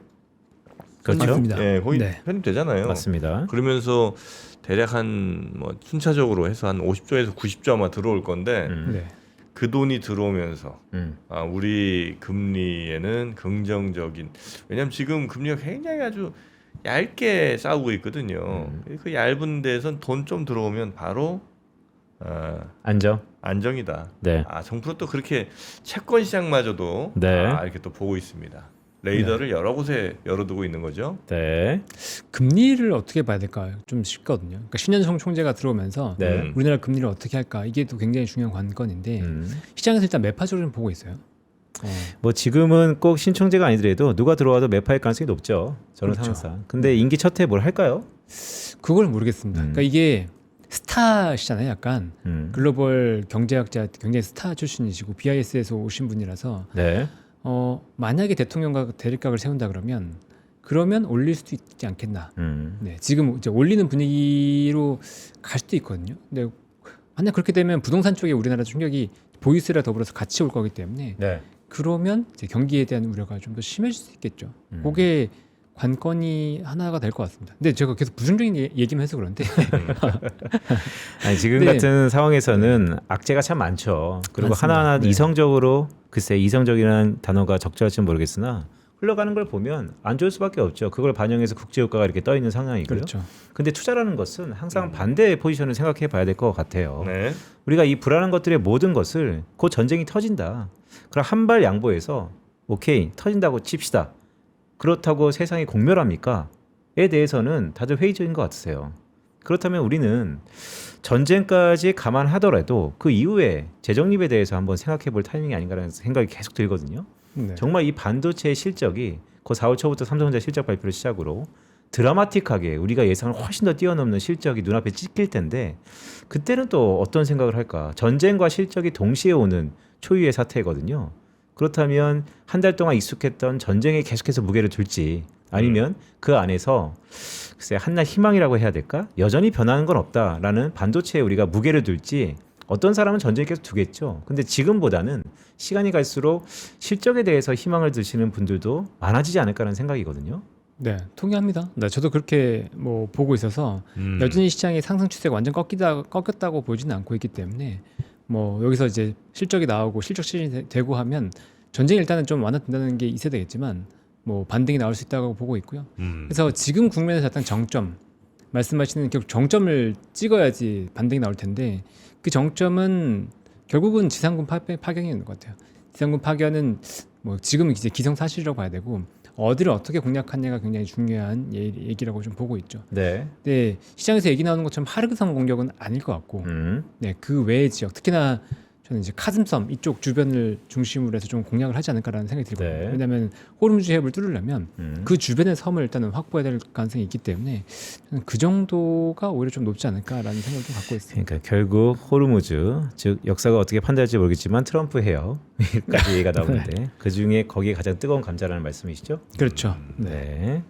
그렇죠. 맞습니다. 예, 거기 네. 편입되잖아요. 맞습니다. 그러면서 대략 한 뭐 순차적으로 해서 한 50조에서 90조 아마 들어올 건데 네. 그 돈이 들어오면서 음. 우리 금리에는 긍정적인, 왜냐하면 지금 금리가 굉장히 아주 얇게 싸우고 있거든요. 그 얇은 데선 돈 좀 들어오면 바로 안정. 안정이다. 네. 정부는 또 그렇게 채권 시장마저도 네. 이렇게 또 보고 있습니다. 레이더를 여러 곳에 열어두고 있는 거죠. 네. 금리를 어떻게 봐야 될까 좀 쉽거든요. 그러니까 신현성 총재가 들어오면서 네. 우리나라 금리를 어떻게 할까 이게 또 굉장히 중요한 관건인데 시장에서 일단 매파적으로 좀 보고 있어요. 뭐 지금은 꼭 신청제가 아니더라도 누가 들어와도 매파일 가능성이 높죠. 저는 그렇죠. 항상. 근데 임기 첫 해 뭘 할까요? 그걸 모르겠습니다. 그러니까 이게 스타시잖아요. 약간 글로벌 경제학자 굉장히 스타 출신이시고 BIS에서 오신 분이라서 네. 만약에 대통령과 대립각을 세운다 그러면 올릴 수도 있지 않겠나. 네, 지금 이제 올리는 분위기로 갈 수도 있거든요. 근데 만약 그렇게 되면 부동산 쪽에 우리나라 충격이 보이스라 더불어서 같이 올 거기 때문에 네. 그러면 이제 경기에 대한 우려가 좀 더 심해질 수 있겠죠. 그게 관건이 하나가 될 것 같습니다. 근데 제가 계속 부정적인 얘기만 해서 그런데 아니, 지금 네. 같은 상황에서는 악재가 참 많죠. 그리고 많습니다. 하나하나 네. 이성적으로 글쎄 이성적이라는 단어가 적절할지는 모르겠으나 흘러가는 걸 보면 안 좋을 수밖에 없죠. 그걸 반영해서 국제유가가 이렇게 떠 있는 상황이고요. 그렇죠. 근데 투자라는 것은 항상 반대의 포지션을 생각해 봐야 될 것 같아요. 네. 우리가 이 불안한 것들의 모든 것을 곧 전쟁이 터진다. 그럼 한 발 양보해서 오케이 터진다고 칩시다. 그렇다고 세상이 공멸합니까?에 대해서는 다들 회의적인 것 같으세요. 그렇다면 우리는 전쟁까지 감안하더라도 그 이후에 재정립에 대해서 한번 생각해 볼 타이밍이 아닌가라는 생각이 계속 들거든요. 네. 정말 이 반도체의 실적이 그 4월 초부터 삼성전자 실적 발표를 시작으로 드라마틱하게 우리가 예상을 훨씬 더 뛰어넘는 실적이 눈앞에 찍힐 텐데 그때는 또 어떤 생각을 할까? 전쟁과 실적이 동시에 오는 초유의 사태거든요. 그렇다면 한 달 동안 익숙했던 전쟁에 계속해서 무게를 둘지 아니면 그 안에서 글쎄 한날 희망이라고 해야 될까? 여전히 변하는 건 없다라는 반도체에 우리가 무게를 둘지 어떤 사람은 전쟁에 계속 두겠죠. 근데 지금보다는 시간이 갈수록 실적에 대해서 희망을 두시는 분들도 많아지지 않을까라는 생각이거든요. 네, 동의합니다. 네, 저도 그렇게 뭐 보고 있어서 여전히 시장의 상승 추세가 완전 꺾였다고 보지는 않고 있기 때문에 뭐 여기서 이제 실적이 나오고 실적 시즌이 되고 하면 전쟁이 일단은 좀 완화된다는 게 있어야 되겠지만 뭐 반등이 나올 수 있다고 보고 있고요. 그래서 지금 국면에서 약간 정점 말씀하시는 결국 정점을 찍어야지 반등이 나올 텐데 그 정점은 결국은 지상군 파견이 있는 것 같아요. 지상군 파견은 뭐 지금 이제 기성사실이라고 봐야 되고 어디를 어떻게 공략하냐가 굉장히 중요한 얘기라고 좀 보고 있죠. 네. 근데 시장에서 얘기 나오는 것처럼 하르그성 공격은 아닐 것 같고 네, 그 외의 지역 특히나 저는 이제 카즘섬 이쪽 주변을 중심으로 해서 좀 공략을 하지 않을까라는 생각이 들거든요. 네. 왜냐하면 호르무즈 해협을 뚫으려면 그 주변의 섬을 일단은 확보해야 될 가능성이 있기 때문에 저는 그 정도가 오히려 좀 높지 않을까라는 생각을 좀 갖고 있습니다. 그러니까 결국 호르무즈 즉 역사가 어떻게 판단할지 모르겠지만 트럼프 해협까지 얘기가 나오는데 그 중에 거기에 가장 뜨거운 감자라는 말씀이시죠? 그렇죠. 네. 네.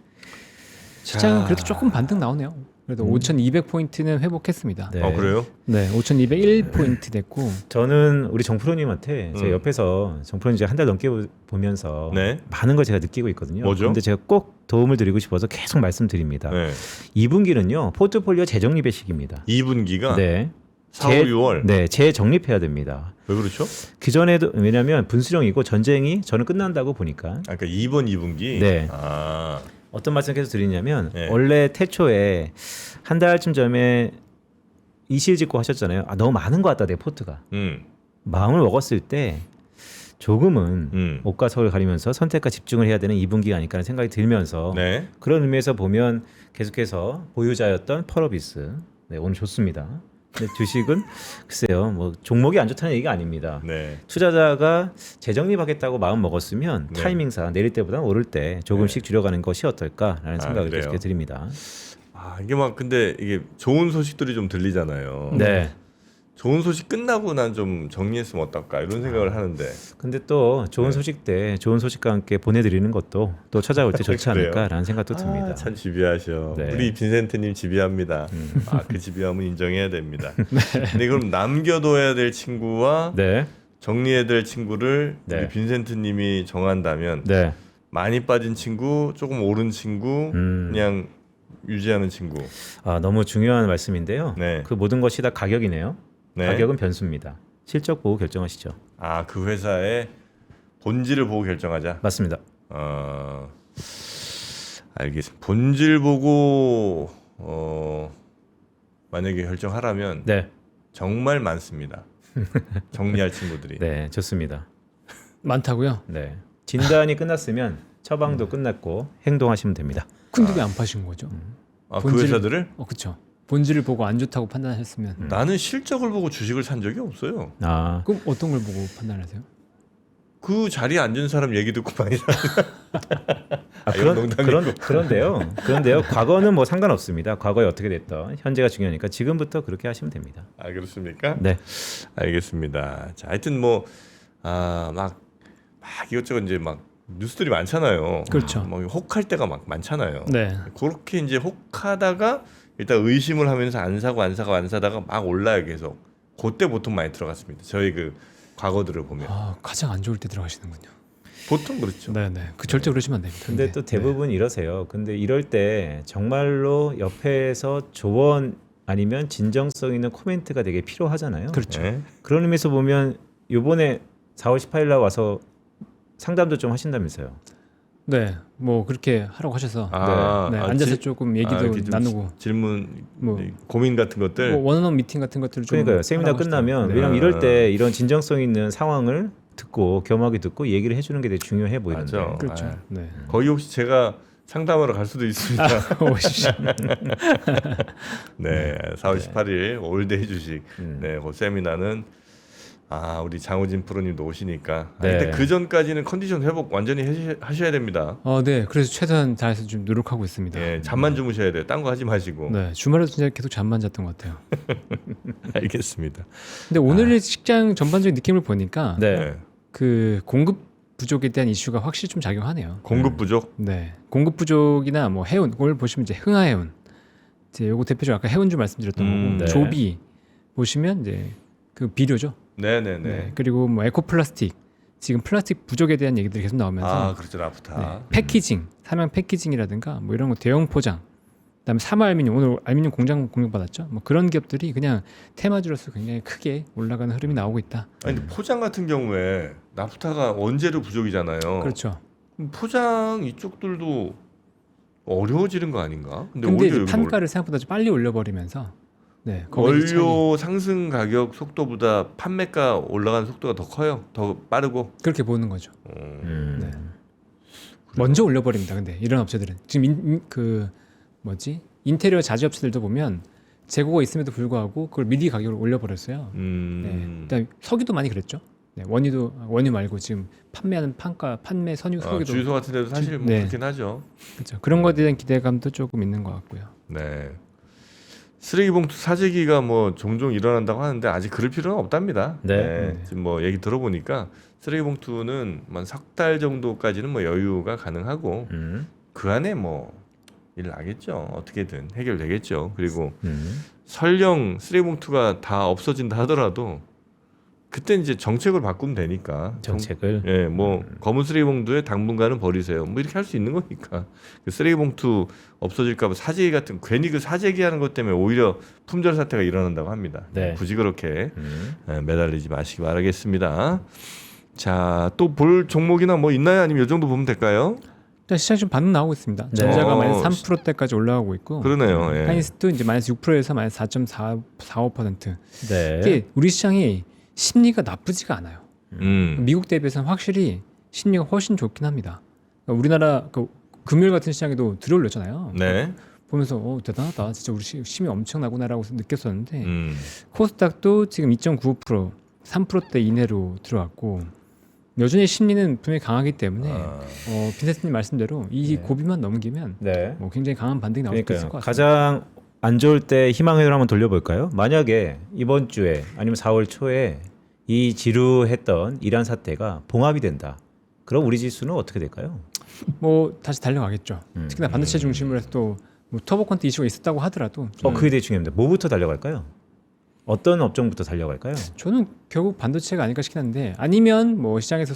시장은 그래도 조금 반등 나오네요. 그래도 5,200포인트는 회복했습니다. 네. 그래요? 네, 5,201포인트 됐고 저는 우리 정프로님한테 제가 옆에서 정프로님 이제 한 달 넘게 보면서 네. 많은 걸 제가 느끼고 있거든요. 뭐죠? 그런데 제가 꼭 도움을 드리고 싶어서 계속 말씀드립니다. 네. 2분기는요 포트폴리오 재정립의 시기입니다. 2분기가 네. 4월, 6월. 네, 재정립해야 됩니다. 왜 그렇죠? 그 전에도 왜냐하면 분수령이고 전쟁이 저는 끝난다고 보니까 아, 그러니까 2분기. 네. 아, 어떤 말씀 계속 드리냐면 네. 원래 태초에 한 달쯤 전에 이실 짓고 하셨잖아요. 아, 너무 많은 것 같다 내 포트가. 마음을 먹었을 때 조금은 옷과 서울 가리면서 선택과 집중을 해야 되는 2분기가 아닐까 하는 생각이 들면서 네. 그런 의미에서 보면 계속해서 보유자였던 펄어비스 네, 오늘 좋습니다. 근데 주식은 글쎄요 뭐 종목이 안 좋다는 얘기가 아닙니다. 네. 투자자가 재정립하겠다고 마음 먹었으면 네. 타이밍상 내릴 때보다 오를 때 조금씩 줄여가는 것이 어떨까라는 생각을 그래요? 계속해 드립니다. 아, 이게 막 근데 이게 좋은 소식들이 좀 들리잖아요. 네. 좋은 소식 끝나고 난 좀 정리했으면 어떨까 이런 생각을 하는데. 근데 또 좋은 네. 소식 때 좋은 소식과 함께 보내드리는 것도 또 찾아올 때 좋지 그래요? 않을까라는 생각도 듭니다. 아, 참 지비하셔. 네. 우리 빈센트님 지비합니다. 아, 그 지비함은 인정해야 됩니다. 근데 그럼 남겨둬야 될 친구와 네, 정리해야 될 친구를 네. 우리 빈센트님이 정한다면 네, 많이 빠진 친구, 조금 오른 친구, 그냥 유지하는 친구. 아 너무 중요한 말씀인데요. 네. 그 모든 것이 다 가격이네요. 네. 가격은 변수입니다. 실적 보고 결정하시죠. 아, 그 회사의 본질을 보고 결정하자. 맞습니다. 알겠습니다. 본질 보고 만약에 결정하라면 네, 정말 많습니다. 정리할 친구들이. 네, 좋습니다. 많다고요? 네, 진단이 끝났으면 처방도 끝났고 행동하시면 됩니다. 근데 왜 안 파신 거죠? 아, 그 본질- 회사들을 그렇죠. 본질을 보고 안 좋다고 판단하셨으면 나는 실적을 보고 주식을 산 적이 없어요. 아, 그럼 어떤 걸 보고 판단하세요? 그 자리에 앉은 사람 얘기 듣고 많이 사. 이건 농담이고. 그런데요. 과거는 뭐 상관없습니다. 과거에 어떻게 됐던 현재가 중요하니까 지금부터 그렇게 하시면 됩니다. 아, 그렇습니까? 네, 알겠습니다. 자, 하여튼 뭐 막 이것저것 이제 막 뉴스들이 많잖아요. 그렇죠. 뭐 혹할 때가 막 많잖아요. 네. 그렇게 이제 혹하다가 일단 의심을 하면서 안 사다가 막 올라요 계속. 그때 보통 많이 들어갔습니다. 저희 그 과거들을 보면 아, 가장 안 좋을 때 들어가시는군요. 보통 그렇죠. 네, 네. 그 절대 그러시면 안 됩니다. 근데 또 대부분 이러세요. 근데 이럴 때 정말로 옆에서 조언 아니면 진정성 있는 코멘트가 되게 필요하잖아요. 그렇죠. 네. 그런 의미에서 보면 이번에 4월 18일 날 와서 상담도 좀 하신다면서요. 네, 뭐 그렇게 하라고 하셔서 아, 네, 아, 앉아서 지- 조금 얘기도 이렇게 좀 나누고 질문 뭐, 고민 같은 것들. 뭐 원어원 미팅 같은 것들을 좀 그러니까요. 세미나 하라고 하시더라고요. 끝나면 네. 왜냐면 이럴 때 이런 진정성 있는 상황을 듣고 겸하게 듣고 얘기를 해주는 게 되게 중요해 보이는데. 맞아. 그렇죠. 아, 네. 거기 혹시 제가 상담하러 갈 수도 있습니다. 오십시오. 네, 4월 18일 올데이 주식. 네, 그 세미나는 우리 장우진 프로님도 오시니까. 네. 근데 그 전까지는 컨디션 회복 완전히 하셔야 됩니다. 네. 그래서 최대한 다해서 좀 노력하고 있습니다. 예, 잠만 주무셔야 돼요. 딴 거 하지 마시고. 네. 주말에도 진짜 계속 잠만 잤던 것 같아요. 알겠습니다. 근데 오늘의 직장 전반적인 느낌을 보니까 네. 그 공급 부족에 대한 이슈가 확실히 좀 작용하네요. 공급 부족. 네. 공급 부족이나 뭐 해운, 오늘 보시면 이제 흥하해운. 이제 요거 대표적으로 아까 해운주 말씀드렸던 거고, 네. 조비 보시면 이제 그 비료죠. 네네네. 네. 그리고 뭐 에코플라스틱. 지금 플라스틱 부족에 대한 얘기들이 계속 나오면서 그렇죠. 라프타. 네. 패키징, 삼양 패키징이라든가 뭐 이런 거 대형 포장. 그다음에 사마알미늄 오늘 알미늄 공장 공격받았죠. 뭐 그런 기업들이 그냥 테마주로서 굉장히 크게 올라가는 흐름이 나오고 있다. 아니 근데 포장 같은 경우에 나프타가 원재료 부족이잖아요. 그렇죠. 그럼 포장 이쪽들도 어려워지는 거 아닌가? 근데 오히려 이제 여기 판가를 생각보다 좀 빨리 올려버리면서 네, 거기서 차이- 원료 상승 가격 속도보다 판매가 올라가는 속도가 더 커요. 더 빠르고. 그렇게 보는 거죠. 음. 네. 먼저 올려버립니다. 근데 이런 업체들은 지금 그 뭐지 인테리어 자재 업체들도 보면 재고가 있음에도 불구하고 그걸 미리 가격을 올려버렸어요. 네. 그다음에 석유도 많이 그랬죠. 네. 원유 말고 지금 판매하는 판매 선유 석유도 주유소 같은 데도 사실 뭐 네. 그렇긴 하죠. 그렇죠. 그런 것에 대한 기대감도 조금 있는 것 같고요. 네. 쓰레기 봉투 사재기가 뭐 종종 일어난다고 하는데 아직 그럴 필요는 없답니다. 네. 지금 뭐 얘기 들어보니까 쓰레기 봉투는 한 석 달 정도까지는 뭐 여유가 가능하고 그 안에 뭐 일 나겠죠. 어떻게든 해결되겠죠. 그리고 설령 쓰레기 봉투가 다 없어진다 하더라도 그때 이제 정책을 바꾸면 되니까. 정책을. 예, 뭐 검은 쓰레기 봉투에 당분간은 버리세요. 뭐 이렇게 할 수 있는 거니까. 그 쓰레기 봉투 없어질까봐 사재기 같은 괜히 그 사재기 하는 것 때문에 오히려 품절 사태가 일어난다고 합니다. 네. 굳이 그렇게 매달리지 마시기 바라겠습니다. 자, 또 볼 종목이나 뭐 있나요? 아니면 이 정도 보면 될까요? 일단 시장이 좀 반응 나오고 있습니다. 네. 전자가 마이너스 3%대까지 올라가고 있고, 그러네요. 예. 하이닉스도 이제 마이너스 6%에서 마이너스 4.45%. 네. 이게 우리 시장이 심리가 나쁘지가 않아요. 미국 대비해서는 확실히 심리가 훨씬 좋긴 합니다. 그러니까 우리나라 그 금요일 같은 시장에도 들어올렸잖아요. 네. 보면서 대단하다. 진짜 우리 힘이 엄청나구나라고 느꼈었는데 음. 코스닥도 지금 2.95% 3%대 이내로 들어왔고 여전히 심리는 분명히 강하기 때문에 빈센스님 말씀대로 이 네. 고비만 넘기면 네. 뭐 굉장히 강한 반등이 나올 수 있을 그러니까요. 것 같습니다. 가장 안 좋을 때 희망회로 한번 돌려볼까요? 만약에 이번 주에 아니면 4월 초에 이 지루했던 이란 사태가 봉합이 된다. 그럼 우리 지수는 어떻게 될까요? 뭐 다시 달려가겠죠. 특히나 반도체 중심으로 해서 또 뭐 터보컨트 이슈가 있었다고 하더라도 그게 되게 중요합니다. 뭐부터 달려갈까요? 어떤 업종부터 달려갈까요? 저는 결국 반도체가 아닐까 싶긴 한데 아니면 뭐 시장에서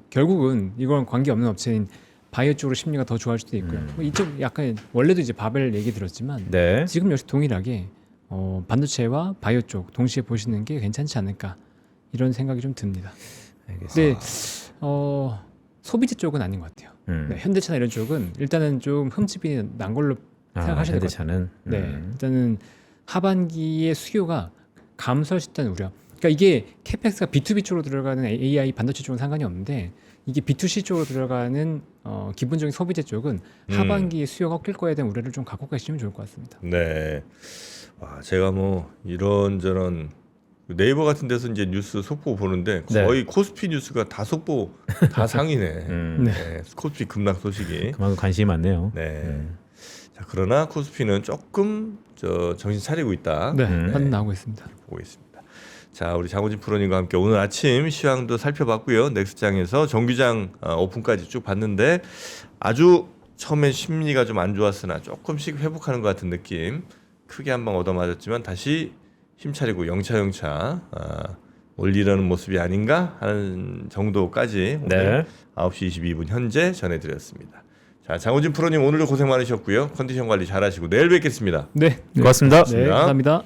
결국은 이건 관계없는 업체인 바이오 쪽으로 심리가 더 좋아할 수도 있고요. 뭐 이쪽 약간 원래도 이제 바벨 얘기 들었지만 네. 지금 역시 동일하게 반도체와 바이오 쪽 동시에 보시는 게 괜찮지 않을까 이런 생각이 좀 듭니다. 알겠습니다. 근데 소비재 쪽은 아닌 것 같아요. 네, 현대차나 이런 쪽은 일단은 좀 흠집이 난 걸로 생각하셔야 될 것 같아요. 현대차는 네, 일단은 하반기에 수요가 감소할 수 있다는 우려. 그러니까 이게 캐펙스가 B2B 쪽으로 들어가는 AI 반도체 쪽은 상관이 없는데 이게 B2C 쪽으로 들어가는 기본적인 소비재 쪽은 하반기에 수요가 꺾일 거에 대한 우려를 좀 갖고 가시면 좋을 것 같습니다. 네. 와, 제가 뭐 이런저런 네이버 같은 데서 이제 뉴스 속보 보는데 거의 코스피 뉴스가 다 속보 다 상이네. 네. 코스피 급락 소식이. 그만큼 관심이 많네요. 네. 자, 그러나 코스피는 조금 정신 차리고 있다. 네, 반응 나오고 있습니다. 보고 있습니다. 자, 우리 장호진 프로님과 함께 오늘 아침 시황도 살펴봤고요. 넥스장에서 정규장 오픈까지 쭉 봤는데 아주 처음엔 심리가 좀 안 좋았으나 조금씩 회복하는 것 같은 느낌. 크게 한 방 얻어맞았지만 다시 힘차리고 영차 올리려는 모습이 아닌가 하는 정도까지 오늘 9시 22분 현재 전해드렸습니다. 자, 장호진 프로님 오늘도 고생 많으셨고요. 컨디션 관리 잘하시고 내일 뵙겠습니다. 네, 고맙습니다. 네, 감사합니다.